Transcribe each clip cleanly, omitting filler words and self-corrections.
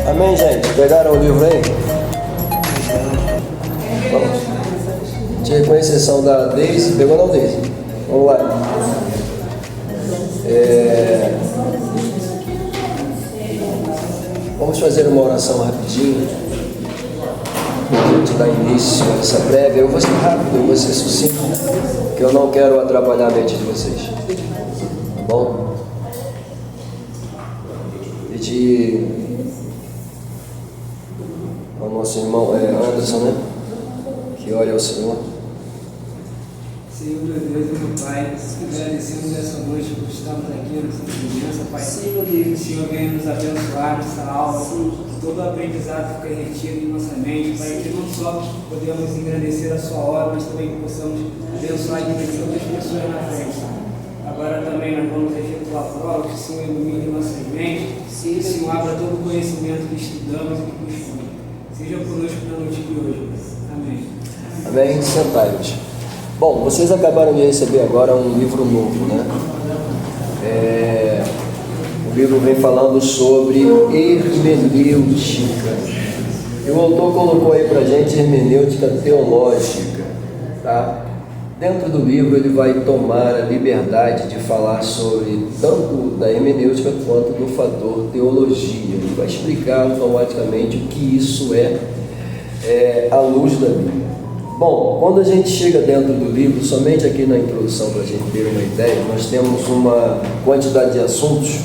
Amém, gente? Pegaram o livro aí? Vamos. Tinha com exceção da Deise. Pegou não, Deise? Vamos lá. Vamos fazer uma oração rapidinho. A gente dá início a essa prévia. Eu vou ser rápido, eu vou ser sucinto, porque eu não quero atrapalhar a mente de vocês. Tá bom? Pedir ao nosso irmão Anderson, né? Que ore ao Senhor. Senhor, meu Deus e meu Pai, agradecemos essa noite por estarmos aqui nessa presença, Pai. Senhor, que o Senhor venha nos abençoar nessa aula, que todo o aprendizado fique retido em nossa mente, Pai, que não só podemos engrandecer a Sua obra, mas também que possamos abençoar e divertir outras pessoas na frente. Agora também nós vamos efetuar a prova, que o Senhor ilumine nossas mentes, que o Senhor abra todo o conhecimento que estudamos e que buscamos. Seja conosco na noite de hoje. Amém. Amém. Sentai-vos. Bom, vocês acabaram de receber agora um livro novo, né? O livro vem falando sobre hermenêutica. E o autor colocou aí pra gente hermenêutica teológica, tá? Dentro do livro ele vai tomar a liberdade de falar sobre tanto da hermenêutica quanto do fator teologia. Ele vai explicar automaticamente o que isso é à luz da Bíblia. Bom, quando a gente chega dentro do livro, somente aqui na introdução, para a gente ter uma ideia, nós temos uma quantidade de assuntos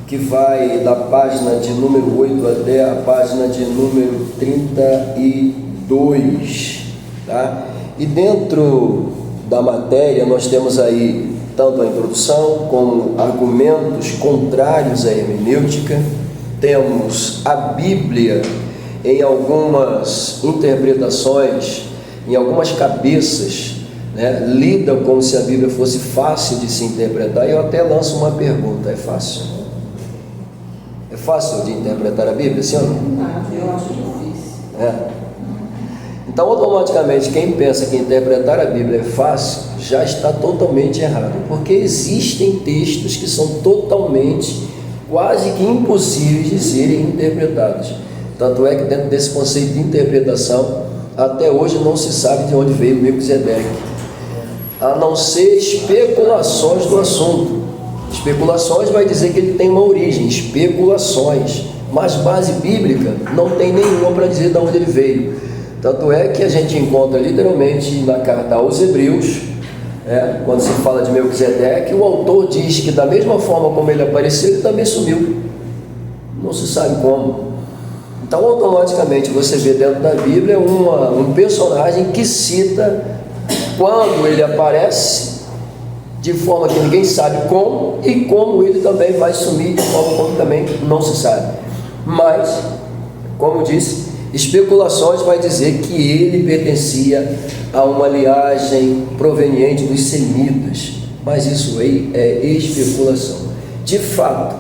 que vai da página de número 8 até a página de número 32, tá? E dentro da matéria nós temos aí tanto a introdução como argumentos contrários à hermenêutica, temos a Bíblia em algumas interpretações, em algumas cabeças, né, lidam como se a Bíblia fosse fácil de se interpretar. E eu até lanço uma pergunta: é fácil? É fácil de interpretar a Bíblia, sim ou não? Eu acho difícil. Então, automaticamente, quem pensa que interpretar a Bíblia é fácil, já está totalmente errado, porque existem textos que são totalmente, quase que impossíveis de serem interpretados. Tanto é que dentro desse conceito de interpretação, até hoje não se sabe de onde veio Melquisedeque, a não ser especulações do assunto. Especulações vai dizer que ele tem uma origem, especulações, mas base bíblica não tem nenhuma para dizer de onde ele veio. Tanto é que a gente encontra literalmente na carta aos Hebreus, quando se fala de Melquisedeque, o autor diz que da mesma forma como ele apareceu, ele também sumiu, não se sabe como. Então, automaticamente, você vê dentro da Bíblia um personagem que cita quando ele aparece, de forma que ninguém sabe como, e como ele também vai sumir, de forma como também não se sabe. Mas, como disse, especulações vai dizer que ele pertencia a uma linhagem proveniente dos semitas, mas isso aí é especulação. De fato,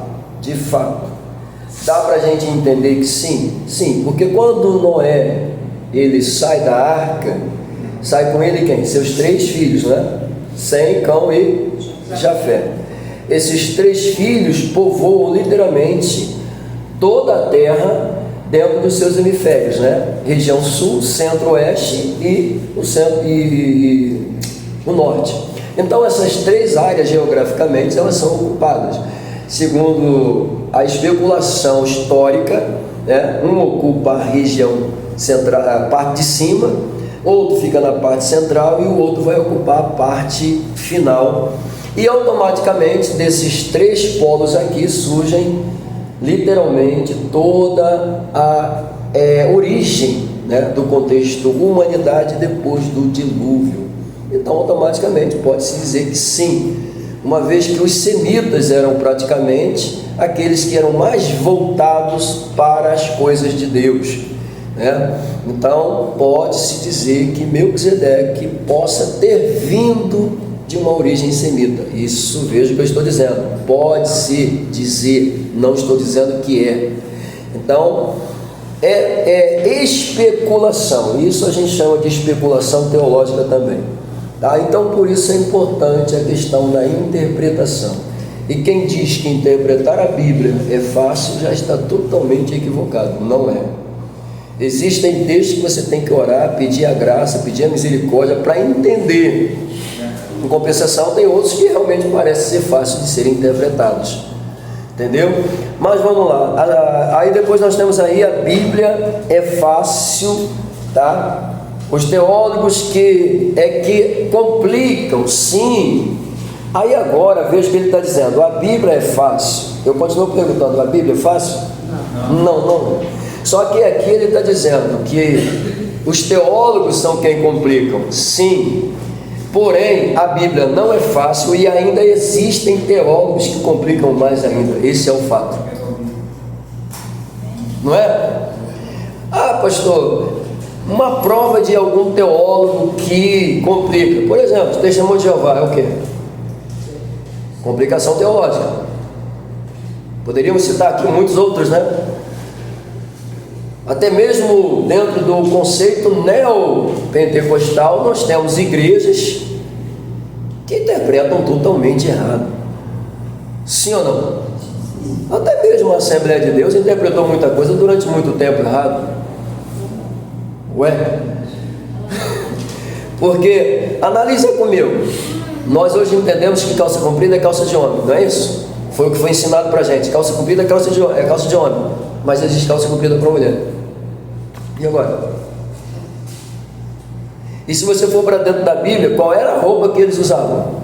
dá para a gente entender que sim, porque quando Noé ele sai da arca, sai com ele quem? Seus 3 filhos, né? Sem, Cão e Jafé. Esses 3 filhos povoam literalmente toda a terra dentro dos seus hemisférios, né? Região sul, centro-oeste e o centro e o norte. Então essas 3 áreas geograficamente elas são ocupadas. Segundo a especulação histórica, né, um ocupa a região central, a parte de cima, outro fica na parte central e o outro vai ocupar a parte final. E automaticamente desses 3 polos aqui surgem literalmente toda a origem, né, do contexto humanidade depois do dilúvio. Então automaticamente pode-se dizer que sim, uma vez que os semitas eram praticamente aqueles que eram mais voltados para as coisas de Deus, né? Então pode-se dizer que Melquisedeque possa ter vindo de uma origem semita. Isso, veja o que eu estou dizendo, pode-se dizer, não estou dizendo que é. Então é especulação, isso a gente chama de especulação teológica também. Tá? Então, por isso é importante a questão da interpretação. E quem diz que interpretar a Bíblia é fácil já está totalmente equivocado. Não é. Existem textos que você tem que orar, pedir a graça, pedir a misericórdia para entender. Em compensação, tem outros que realmente parecem ser fáceis de serem interpretados. Entendeu? Mas vamos lá. Aí depois nós temos aí a Bíblia é fácil, tá? Os teólogos que complicam, sim. Aí agora veja o que ele está dizendo. A Bíblia é fácil. Eu continuo perguntando, a Bíblia é fácil? Não. Só que aqui ele está dizendo que os teólogos são quem complicam, sim. Porém, a Bíblia não é fácil e ainda existem teólogos que complicam mais ainda. Esse é o fato. Não é? Ah, pastor, uma prova de algum teólogo que complica. Por exemplo, testemunho de Jeová é o quê? Complicação teológica. Poderíamos citar aqui muitos outros, né? Até mesmo dentro do conceito neopentecostal, nós temos igrejas que interpretam totalmente errado. Sim ou não? Até mesmo a Assembleia de Deus interpretou muita coisa durante muito tempo errado. Ué? Porque, analisa comigo, nós hoje entendemos que calça comprida é calça de homem, não é isso? Foi o que foi ensinado pra gente. Calça comprida é calça de homem, mas existe calça comprida para mulher. E agora? E se você for para dentro da Bíblia, qual era a roupa que eles usavam?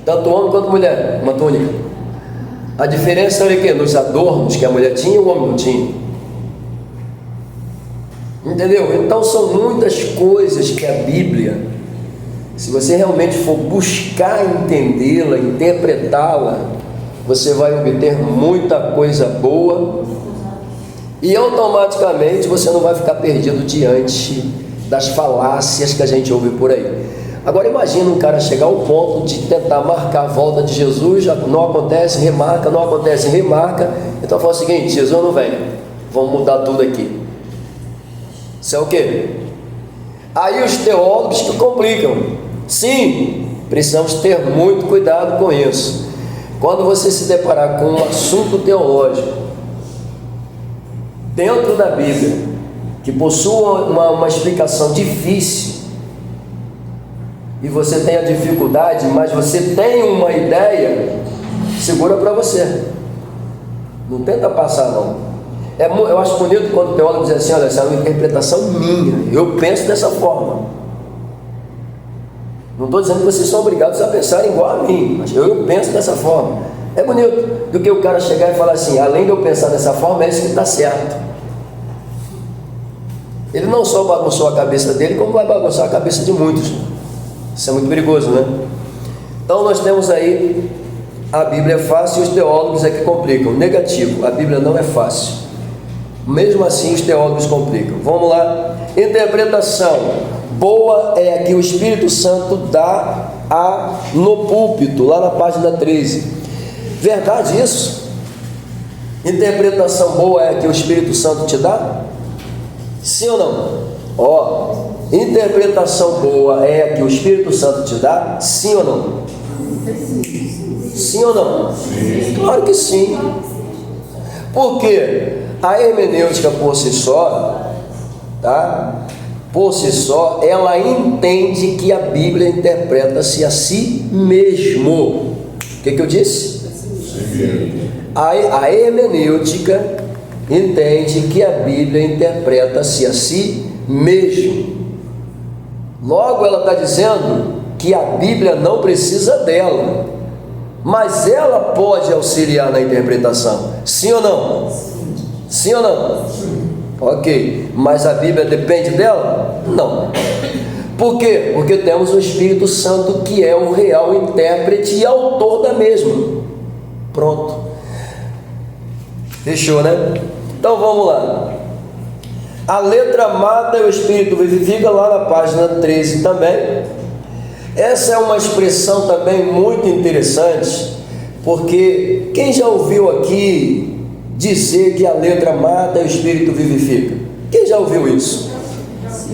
Tanto homem quanto mulher, uma túnica. A diferença era o quê? Nos adornos que a mulher tinha e o homem não tinha. Entendeu? Então são muitas coisas que a Bíblia, se você realmente for buscar entendê-la, interpretá-la, você vai obter muita coisa boa e automaticamente você não vai ficar perdido diante das falácias que a gente ouve por aí. Agora imagina um cara chegar ao ponto de tentar marcar a volta de Jesus, já não acontece, remarca, não acontece, remarca. Então fala o seguinte: Jesus não vem, vamos mudar tudo aqui. Isso é o quê? Aí os teólogos que complicam. Sim, precisamos ter muito cuidado com isso. Quando você se deparar com um assunto teológico dentro da Bíblia, que possua uma explicação difícil, e você tem a dificuldade, mas você tem uma ideia, segura para você. Não tenta passar, não. Eu acho bonito quando o teólogo diz assim: olha, essa é uma interpretação minha, eu penso dessa forma. Não estou dizendo que vocês são obrigados a pensar igual a mim, mas eu penso dessa forma. É bonito do que o cara chegar e falar assim: além de eu pensar dessa forma, é isso que está certo. Ele não só bagunçou a cabeça dele, como vai bagunçar a cabeça de muitos. Isso é muito perigoso, né? Então nós temos aí a Bíblia é fácil e os teólogos é que complicam. Negativo, a Bíblia não é fácil. Mesmo assim os teólogos complicam. Vamos lá. Interpretação boa é a que o Espírito Santo dá no púlpito, lá na página 13. Verdade isso? Interpretação boa é a que o Espírito Santo te dá? Sim ou não? Interpretação boa é a que o Espírito Santo te dá? Sim ou não? Sim ou não? Sim. Claro que sim. Porque a hermenêutica por si só, tá? Por si só, ela entende que a Bíblia interpreta-se a si mesmo. O que eu disse? A hermenêutica entende que a Bíblia interpreta-se a si mesmo. Logo ela está dizendo que a Bíblia não precisa dela, mas ela pode auxiliar na interpretação. Sim ou não? Sim ou não? Ok, mas a Bíblia depende dela? Não. Por quê? Porque temos o Espírito Santo, que é o real intérprete e autor da mesma. Pronto. Fechou, né? Então vamos lá. A letra mata e o Espírito vivifica, lá na página 13 também. Essa é uma expressão também muito interessante, porque quem já ouviu aqui dizer que a letra mata e o Espírito vivifica? Quem já ouviu isso?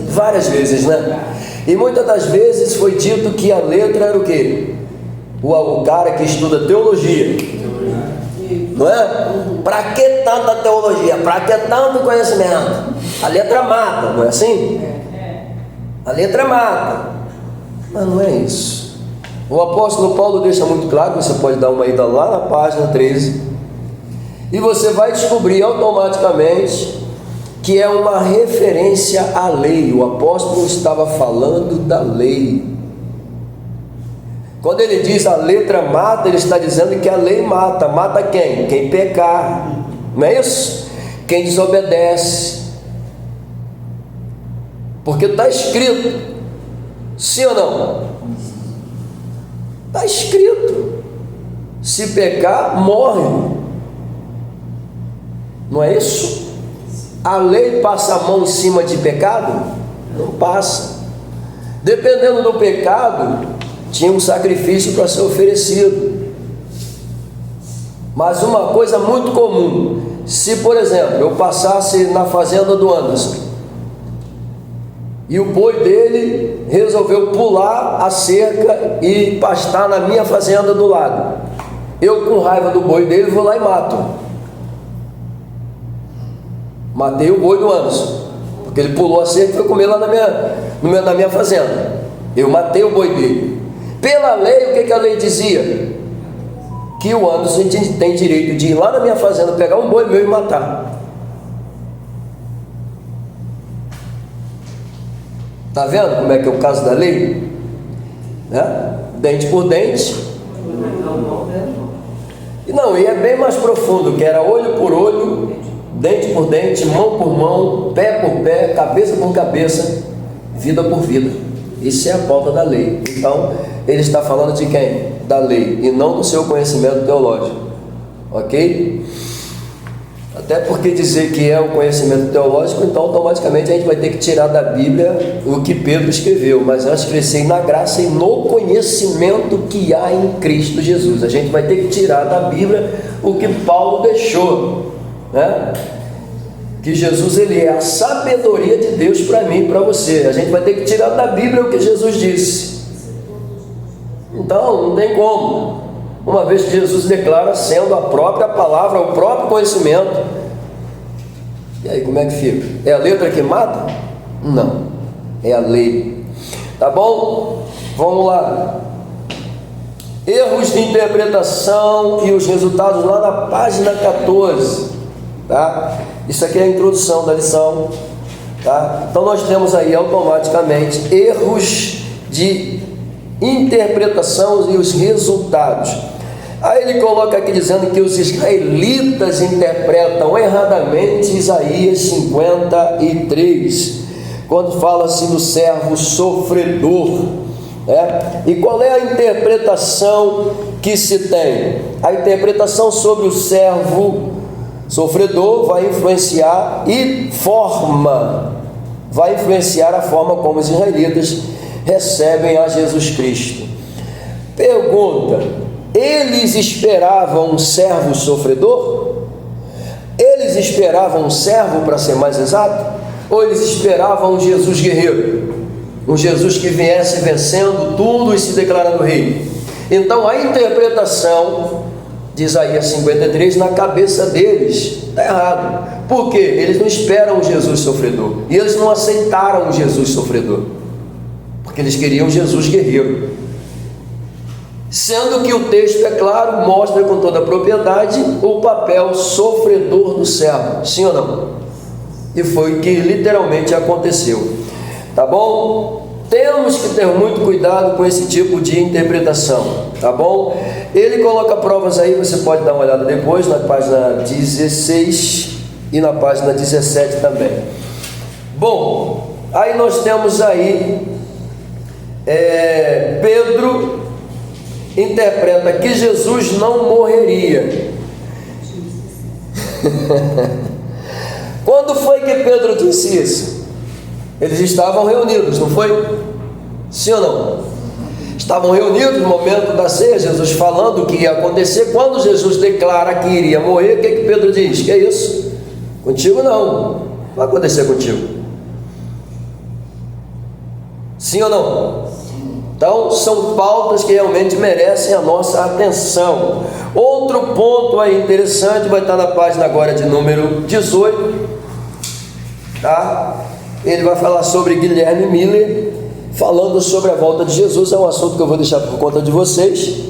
Várias vezes, né? E muitas das vezes foi dito que a letra era o quê? O cara que estuda teologia, não é? Para que tanta teologia? Para que tanto conhecimento? A letra mata, não é assim? A letra mata. Mas não é isso. O apóstolo Paulo deixa muito claro, você pode dar uma ida lá na página 13, e você vai descobrir automaticamente que é uma referência à lei. O apóstolo estava falando da lei. Quando ele diz a letra mata, ele está dizendo que a lei mata. Mata quem? Quem pecar, não é isso? Quem desobedece. Porque está escrito, sim ou não? Está escrito, se pecar, morre. Não é isso? A lei passa a mão em cima de pecado? Não passa. Dependendo do pecado, tinha um sacrifício para ser oferecido. Mas uma coisa muito comum, se por exemplo eu passasse na fazenda do Anderson e o boi dele resolveu pular a cerca e pastar na minha fazenda do lado, eu com raiva do boi dele vou lá e mato. Matei o boi do Anderson, porque ele pulou a cerca e foi comer lá na minha fazenda. Eu matei o boi dele. Pela lei, o que a lei dizia? Que o Anderson tem direito de ir lá na minha fazenda, pegar um boi meu e matar. Está vendo como é que é o caso da lei? Né? Dente por dente. Não, e é bem mais profundo, que era olho por olho, dente por dente, mão por mão, pé por pé, cabeça por cabeça, vida por vida. Isso é a pauta da lei. Então, ele está falando de quem? Da lei, e não do seu conhecimento teológico. Ok? Até porque dizer que é o conhecimento teológico, então automaticamente a gente vai ter que tirar da Bíblia o que Pedro escreveu. Mas nós crescemos na graça e no conhecimento que há em Cristo Jesus. A gente vai ter que tirar da Bíblia o que Paulo deixou, né? Que Jesus, ele é a sabedoria de Deus para mim e para você. A gente vai ter que tirar da Bíblia o que Jesus disse. Então, não tem como. Uma vez que Jesus declara sendo a própria palavra, o próprio conhecimento. E aí, como é que fica? É a letra que mata? Não. É a lei. Tá bom? Vamos lá. Erros de interpretação e os resultados lá na página 14. Tá? Isso aqui é a introdução da lição, tá? Então nós temos aí automaticamente erros de interpretação e os resultados. Aí ele coloca aqui dizendo que os israelitas interpretam erradamente Isaías 53, quando fala assim do servo sofredor, né? E qual é a interpretação que se tem? A interpretação sobre o servo sofredor vai influenciar vai influenciar a forma como os israelitas recebem a Jesus Cristo. Pergunta: eles esperavam um servo sofredor? Eles esperavam um servo, para ser mais exato? Ou eles esperavam um Jesus guerreiro? Um Jesus que viesse vencendo tudo e se declarando rei? Então a interpretação de Isaías 53 na cabeça deles está errado. Por quê? Eles não esperam um Jesus sofredor, e eles não aceitaram um Jesus sofredor, porque eles queriam um Jesus guerreiro, sendo que o texto, é claro, mostra com toda a propriedade o papel sofredor do servo, sim ou não? E foi o que literalmente aconteceu. Tá bom? Temos que ter muito cuidado com esse tipo de interpretação, tá bom? Ele coloca provas aí, você pode dar uma olhada depois, na página 16 e na página 17 também. Bom, aí nós temos aí, Pedro interpreta que Jesus não morreria. Quando foi que Pedro disse isso? Eles estavam reunidos, não foi? Sim ou não? Estavam reunidos no momento da ceia, Jesus falando o que ia acontecer. Quando Jesus declara que iria morrer, o que Pedro diz? Que é isso? Contigo não vai acontecer contigo. Sim ou não? Sim. Então, são pautas que realmente merecem a nossa atenção. Outro ponto aí interessante vai estar na página agora de número 18, tá? Ele vai falar sobre Guilherme Miller, falando sobre a volta de Jesus. É um assunto que eu vou deixar por conta de vocês,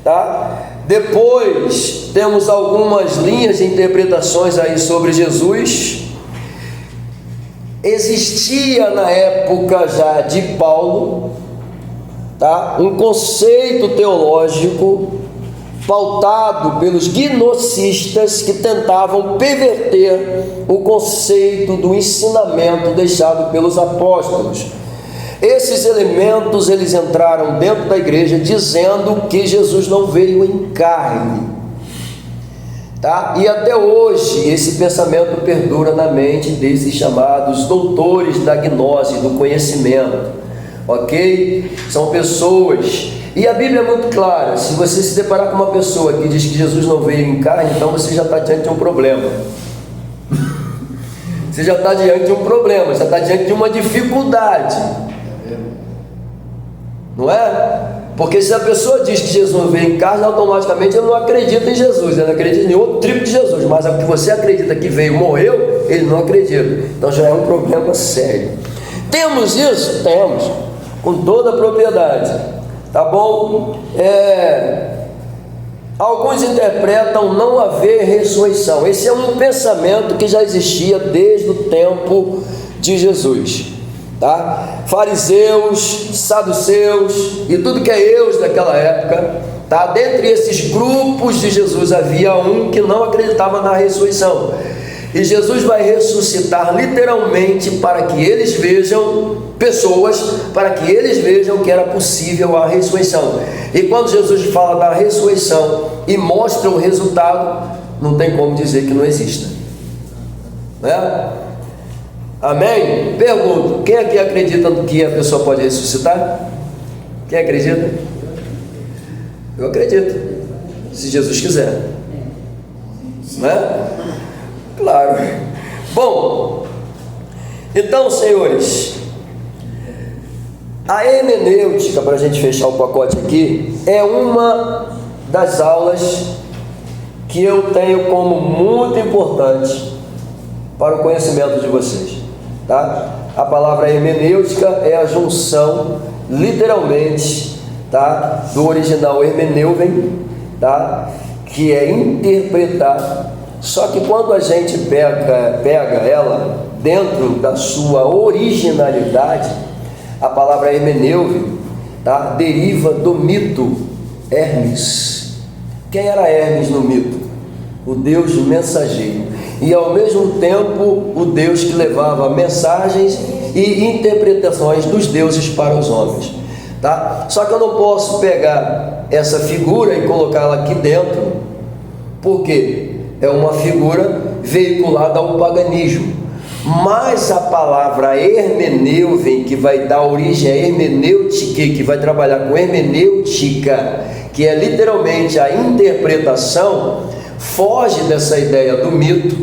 tá? Depois temos algumas linhas de interpretações aí sobre Jesus. Existia na época já de Paulo, tá, um conceito teológico pautado pelos gnosticistas que tentavam perverter o conceito do ensinamento deixado pelos apóstolos. Esses elementos, eles entraram dentro da igreja dizendo que Jesus não veio em carne, tá? E até hoje esse pensamento perdura na mente desses chamados doutores da gnose, do conhecimento, ok? São pessoas, e a Bíblia é muito clara. Se você se deparar com uma pessoa que diz que Jesus não veio em carne, então você já está diante de um problema. Você já está diante de um problema, já está diante de uma dificuldade, não é? Porque se a pessoa diz que Jesus não veio em carne, automaticamente ele não acredita em Jesus, ele acredita em outro tipo de Jesus, mas o que você acredita que veio, morreu, ele não acredita. Então já é um problema sério. Temos isso? Temos, com toda a propriedade, tá bom? Alguns interpretam não haver ressurreição. Esse é um pensamento que já existia desde o tempo de Jesus, tá? Fariseus, saduceus e tudo que é eus daquela época, tá? Dentre esses grupos de Jesus havia um que não acreditava na ressurreição, e Jesus vai ressuscitar literalmente para que eles vejam, pessoas, para que eles vejam que era possível a ressurreição. E quando Jesus fala da ressurreição e mostra o resultado, não tem como dizer que não exista, né? Amém? Pergunto, quem aqui acredita que a pessoa pode ressuscitar? Quem acredita? Eu acredito, se Jesus quiser, né? Claro. Bom, então, senhores, a hermenêutica, para a gente fechar o pacote aqui, é uma das aulas que eu tenho como muito importante para o conhecimento de vocês, tá? A palavra hermenêutica é a junção, literalmente, tá, do original hermeneuven, tá, que é interpretar. Só que quando a gente pega ela dentro da sua originalidade, a palavra hermeneuve, tá, deriva do mito Hermes. Quem era Hermes no mito? O Deus mensageiro, e ao mesmo tempo o Deus que levava mensagens e interpretações dos deuses para os homens, tá? Só que eu não posso pegar essa figura e colocá-la aqui dentro, porque é uma figura veiculada ao paganismo. Mas a palavra hermeneuven, que vai dar origem à hermenêutica, que vai trabalhar com hermenêutica, que é literalmente a interpretação, foge dessa ideia do mito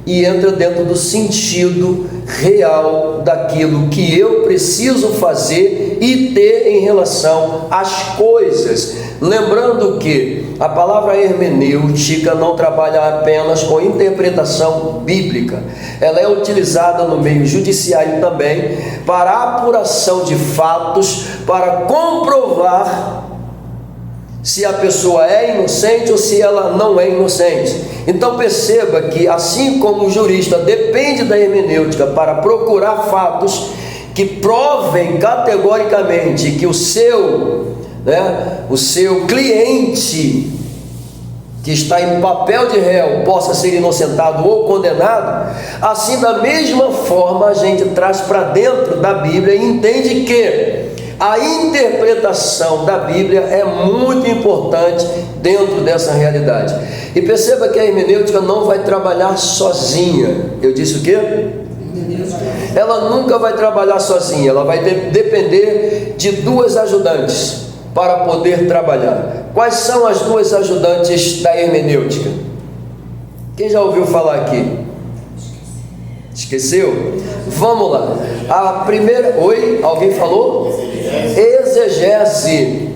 e entra dentro do sentido real daquilo que eu preciso fazer e ter em relação às coisas. Lembrando que a palavra hermenêutica não trabalha apenas com interpretação bíblica, ela é utilizada no meio judiciário também para apuração de fatos, para comprovar se a pessoa é inocente ou se ela não é inocente. Então perceba que, assim como o jurista depende da hermenêutica para procurar fatos que provem categoricamente que o seu cliente, que está em papel de réu, possa ser inocentado ou condenado, assim, da mesma forma, a gente traz para dentro da Bíblia e entende que a interpretação da Bíblia é muito importante dentro dessa realidade. E perceba que a hermenêutica não vai trabalhar sozinha. Eu disse o quê? Ela nunca vai trabalhar sozinha, ela vai depender de duas ajudantes para poder trabalhar. Quais são as duas ajudantes da hermenêutica? Quem já ouviu falar aqui? Esqueceu? Vamos lá. A primeira... Oi? Alguém falou? Exegese.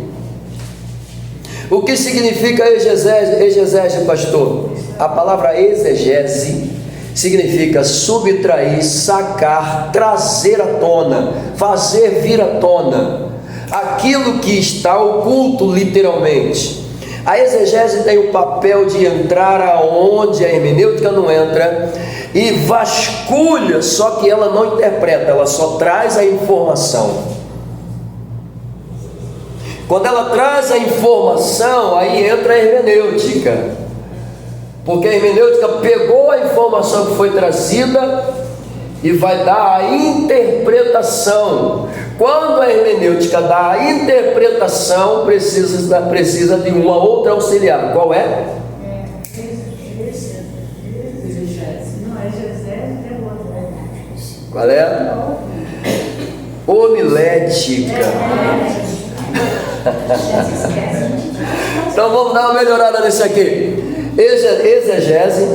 O que significa exegese, pastor? A palavra exegese significa subtrair, sacar, trazer à tona, fazer vir à tona aquilo que está oculto, literalmente. A exegese tem o papel de entrar aonde a hermenêutica não entra e vasculha, só que ela não interpreta, ela só traz a informação. Quando ela traz a informação, aí entra a hermenêutica, porque a hermenêutica pegou a informação que foi trazida e vai dar a interpretação. Quando a hermenêutica dá a interpretação, precisa de uma outra auxiliar. Qual é? Qual é? Homilética. Então vamos dar uma melhorada nesse aqui. Exegese,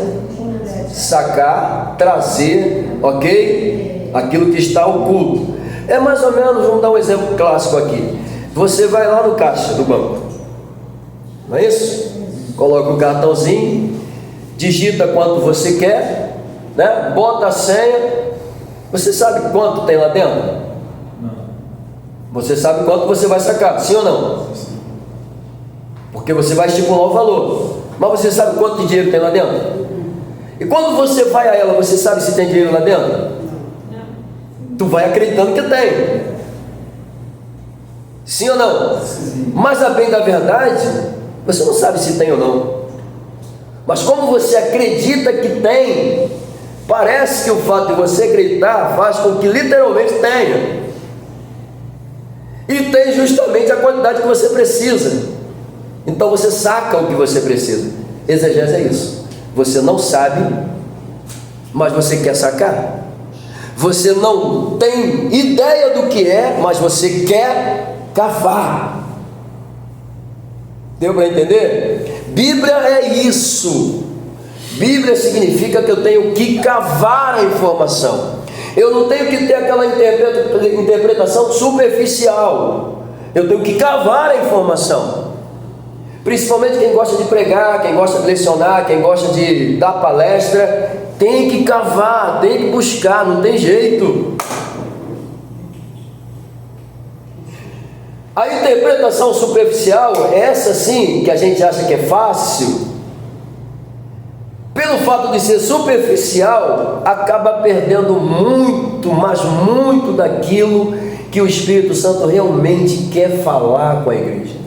sacar, trazer, ok? Aquilo que está oculto. É mais ou menos, vamos dar um exemplo clássico aqui. Você vai lá no caixa do banco, não é isso? Coloca o cartãozinho, digita quanto você quer, né? Bota a senha. Você sabe quanto tem lá dentro? Não. Você sabe quanto você vai sacar, sim ou não? Porque você vai estipular o valor. Mas você sabe quanto de dinheiro tem lá dentro? E quando você vai a ela, você sabe se tem dinheiro lá dentro? Tu vai acreditando que tem. Sim ou não? Sim. Mas a bem da verdade, você não sabe se tem ou não. Mas como você acredita que tem, parece que o fato de você acreditar faz com que literalmente tenha. E tem justamente a quantidade que você precisa. Então você saca o que você precisa. Exegese é isso. Você não sabe, mas você quer sacar. Você não tem ideia do que é, mas você quer cavar. Deu para entender? Bíblia é isso. Bíblia significa que eu tenho que cavar a informação. Eu não tenho que ter aquela interpretação superficial. Eu tenho que cavar a informação. Principalmente quem gosta de pregar, quem gosta de lecionar, quem gosta de dar palestra, tem que cavar, tem que buscar, não tem jeito. A interpretação superficial, essa sim, que a gente acha que é fácil, pelo fato de ser superficial, acaba perdendo muito, mas muito daquilo que o Espírito Santo realmente quer falar com a igreja.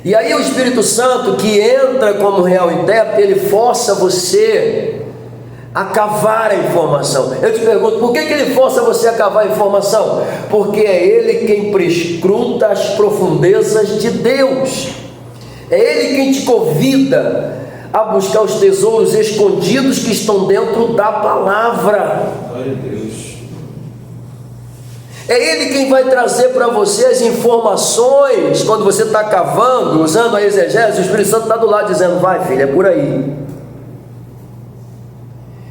E aí o Espírito Santo, que entra como real intérprete, ele força você a cavar a informação. Eu te pergunto, por que ele força você a cavar a informação? Porque é ele quem prescruta as profundezas de Deus. É ele quem te convida a buscar os tesouros escondidos que estão dentro da palavra. Glória a Deus. É ele quem vai trazer para você as informações. Quando você está cavando, usando a exegese, o Espírito Santo está do lado dizendo: vai, filho, é por aí.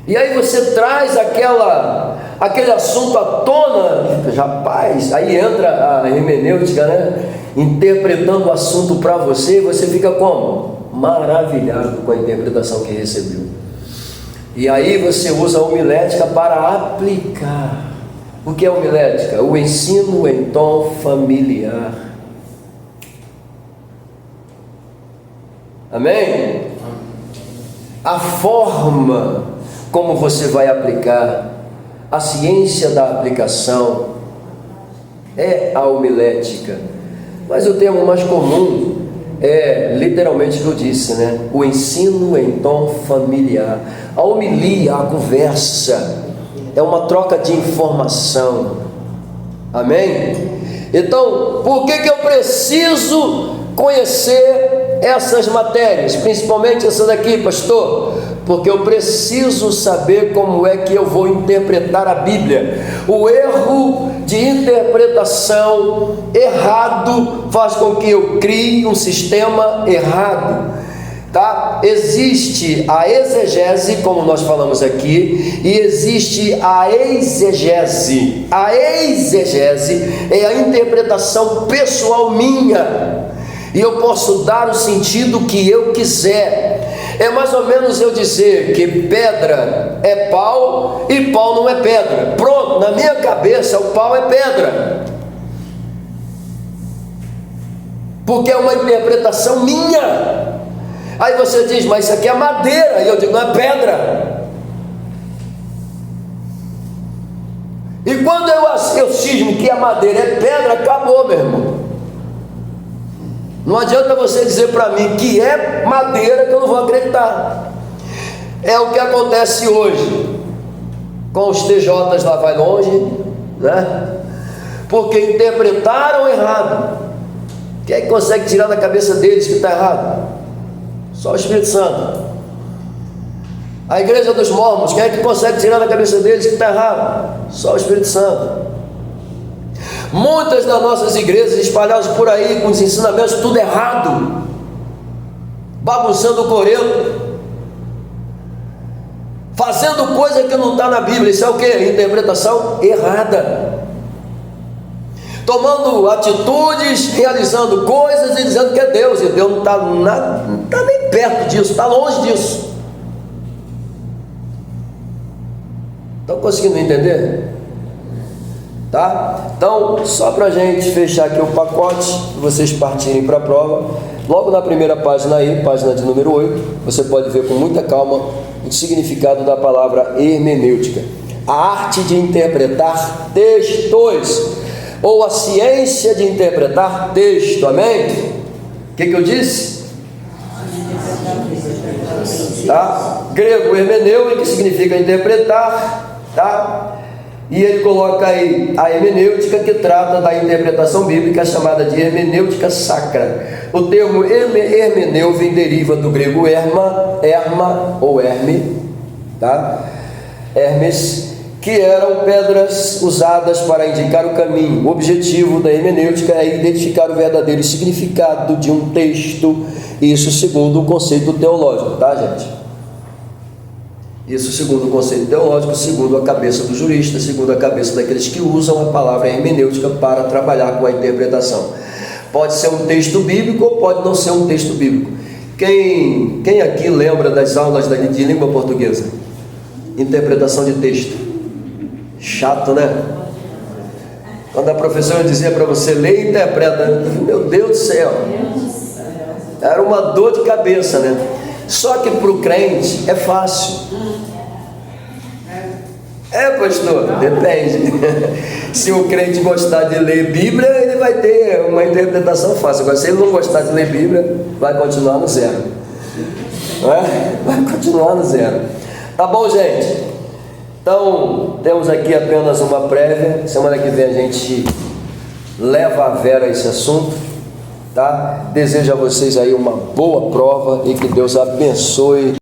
E aí você traz aquele assunto à tona, rapaz, aí entra a hermenêutica, né? Interpretando o assunto para você, e você fica como? Maravilhado com a interpretação que recebeu. E aí você usa a homilética para aplicar. O que é homilética? O ensino em tom familiar. Amém? A forma como você vai aplicar, a ciência da aplicação é a homilética. Mas o termo mais comum é literalmente o que eu disse, né? O ensino em tom familiar. A homilia, a conversa, é uma troca de informação. Amém? Então, por que eu preciso conhecer essas matérias? Principalmente essa daqui, pastor. Porque eu preciso saber como é que eu vou interpretar a Bíblia. O erro de interpretação errado faz com que eu crie um sistema errado. Tá? Existe a exegese, como nós falamos aqui, e existe a exegese. A exegese é a interpretação pessoal minha, e eu posso dar o sentido que eu quiser. É mais ou menos eu dizer que pedra é pau e pau não é pedra. Pronto, na minha cabeça o pau é pedra, porque é uma interpretação minha. Aí você diz, mas isso aqui é madeira, e eu digo, não é pedra. E quando eu cismo que a madeira é pedra, acabou, meu irmão. Não adianta você dizer para mim que é madeira, que eu não vou acreditar. É o que acontece hoje com os TJs lá vai longe, né? Porque interpretaram errado. Quem é que consegue tirar da cabeça deles que está errado? Só o Espírito Santo. A igreja dos mormons, quem é que consegue tirar da cabeça deles que está errado? Só o Espírito Santo. Muitas das nossas igrejas espalhadas por aí com os ensinamentos tudo errado, bagunçando o coreto, fazendo coisa que não está na Bíblia. Isso é o que? Interpretação errada. Tomando atitudes, realizando coisas e dizendo que é Deus, e Deus não está nem perto disso, está longe disso. Estão conseguindo entender? Tá? Então, só para a gente fechar aqui o pacote, vocês partirem para a prova, logo na primeira página aí, página de número 8, você pode ver com muita calma o significado da palavra hermenêutica. A arte de interpretar textos, ou a ciência de interpretar texto, amém? O que eu disse? Tá? Grego, hermeneu, que significa interpretar, tá? E ele coloca aí a hermenêutica, que trata da interpretação bíblica, chamada de hermenêutica sacra. O termo hermeneu deriva do grego herma ou herme, tá? Hermes, que eram pedras usadas para indicar o caminho. O objetivo da hermenêutica é identificar o verdadeiro significado de um texto, isso segundo o conceito teológico, tá, gente? Isso segundo o conceito teológico, segundo a cabeça do jurista, segundo a cabeça daqueles que usam a palavra hermenêutica para trabalhar com a interpretação. Pode ser um texto bíblico ou pode não ser um texto bíblico. Quem aqui lembra das aulas de língua portuguesa? Interpretação de texto. Chato, né? Quando a professora dizia para você ler e interpreta, meu Deus do céu, era uma dor de cabeça, né? Só que para o crente é fácil. Pastor, depende. Se o crente gostar de ler Bíblia, ele vai ter uma interpretação fácil. Agora, se ele não gostar de ler Bíblia, vai continuar no zero. Vai continuar no zero. Tá bom, gente? Então, temos aqui apenas uma prévia. Semana que vem a gente leva a vera esse assunto, tá? Desejo a vocês aí uma boa prova e que Deus abençoe.